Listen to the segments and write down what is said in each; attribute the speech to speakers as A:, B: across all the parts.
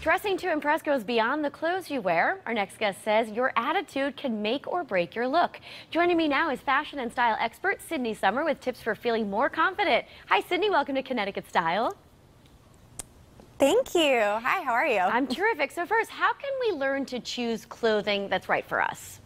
A: Dressing to impress goes beyond the clothes you wear. Our next guest says your attitude can make or break your look. Joining me now is fashion and style expert Sydne Summer with tips for feeling more confident. Hi, Sydne. Welcome to Connecticut Style.
B: Thank you. Hi, how are you?
A: I'm terrific. So first, how can we learn to choose clothing that's right for us?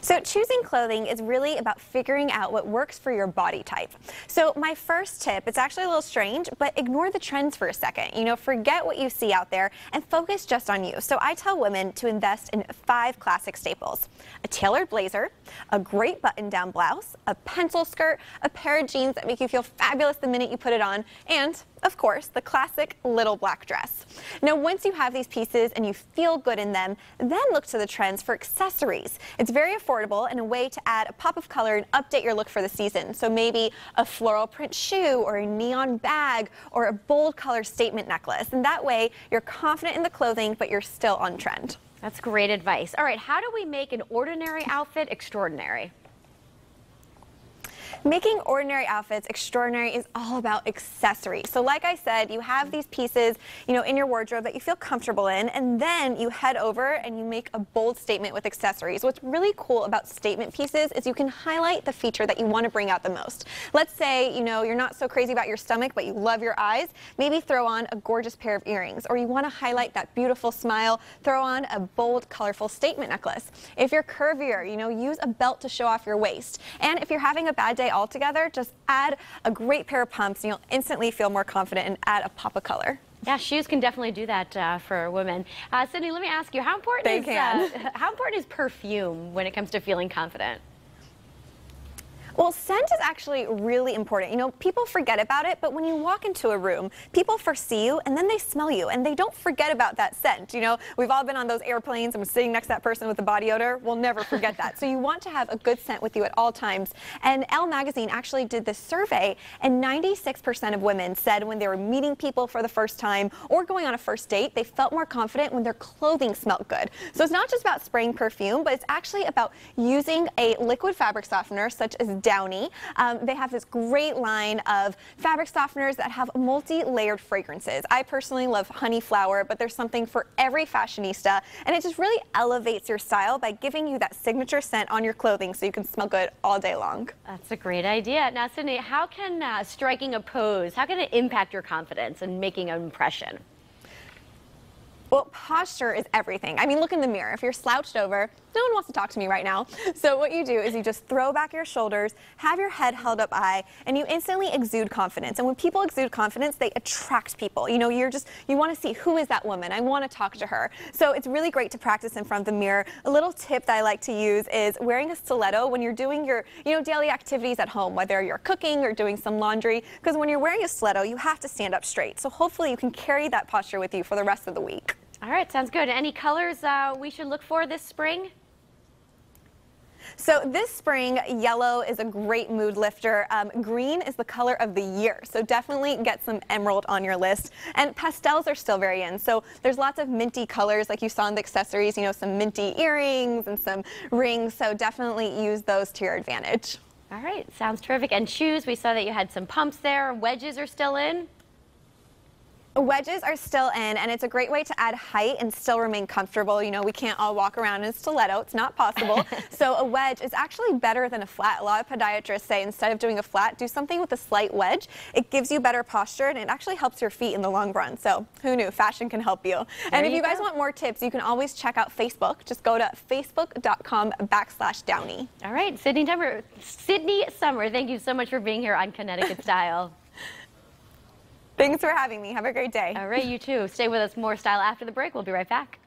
B: So choosing clothing is really about figuring out what works for your body type. So my first tip, it's actually a little strange, but ignore the trends for a second. Forget what you see out there and focus just on you. So I tell women to invest in 5 classic staples: a tailored blazer, a great button-down blouse, a pencil skirt, a pair of jeans that make you feel fabulous the minute you put it on, and of course, the classic little black dress. Now, once you have these pieces and you feel good in them, then look to the trends for accessories. It's very affordable and a way to add a pop of color and update your look for the season. So maybe a floral print shoe or a neon bag or a bold color statement necklace. And that way, you're confident in the clothing, but you're still on trend.
A: That's great advice. All right, how do we make an ordinary outfit extraordinary?
B: Making ordinary outfits extraordinary is all about accessories. So like I said, you have these pieces, in your wardrobe that you feel comfortable in, and then you head over and you make a bold statement with accessories. What's really cool about statement pieces is you can highlight the feature that you want to bring out the most. Let's say, you're not so crazy about your stomach, but you love your eyes. Maybe throw on a gorgeous pair of earrings, or you want to highlight that beautiful smile, throw on a bold, colorful statement necklace. If you're curvier, use a belt to show off your waist. And if you're having a bad day altogether, just add a great pair of pumps and you'll instantly feel more confident and add a pop of color.
A: Yeah, shoes can definitely do that for women. Sydne, let me ask you, how important is perfume when it comes to feeling confident?
B: Well, scent is actually really important. People forget about it, but when you walk into a room, people first see you and then they smell you and they don't forget about that scent. We've all been on those airplanes and we're sitting next to that person with the body odor. We'll never forget that. So you want to have a good scent with you at all times. And Elle magazine actually did this survey, and 96% of women said when they were meeting people for the first time or going on a first date, they felt more confident when their clothing smelled good. So it's not just about spraying perfume, but it's actually about using a liquid fabric softener such as Downy. They have this great line of fabric softeners that have multi-layered fragrances. I personally love honey flower, but there's something for every fashionista, and it just really elevates your style by giving you that signature scent on your clothing so you can smell good all day long.
A: That's a great idea. Now, Sydne, how can striking a pose, how can it impact your confidence and making an impression?
B: Well, posture is everything. I mean, look in the mirror. If you're slouched over, no one wants to talk to me right now. So what you do is you just throw back your shoulders, have your head held up high, and you instantly exude confidence. And when people exude confidence, they attract people. You want to see, who is that woman? I want to talk to her. So it's really great to practice in front of the mirror. A little tip that I like to use is wearing a stiletto when you're doing your, daily activities at home, whether you're cooking or doing some laundry, because when you're wearing a stiletto, you have to stand up straight. So hopefully you can carry that posture with you for the rest of the week.
A: All right, sounds good. Any colors we should look for this spring?
B: So this spring, yellow is a great mood lifter. Green is the color of the year, so definitely get some emerald on your list. And pastels are still very in, so there's lots of minty colors like you saw in the accessories, some minty earrings and some rings, so definitely use those to your advantage.
A: All right, sounds terrific. And shoes, we saw that you had some pumps there. Wedges are still in?
B: Wedges are still in, and it's a great way to add height and still remain comfortable. We can't all walk around in a stiletto. It's not possible. So a wedge is actually better than a flat. A lot of podiatrists say instead of doing a flat, do something with a slight wedge. It gives you better posture, and it actually helps your feet in the long run. So who knew? Fashion can help you. And if you guys want more tips, you can always check out Facebook. Just go to facebook.com/Downy.
A: All right, Sydne Summer, thank you so much for being here on Connecticut Style.
B: Thanks for having me. Have a great day.
A: All right, you too. Stay with us. More style after the break. We'll be right back.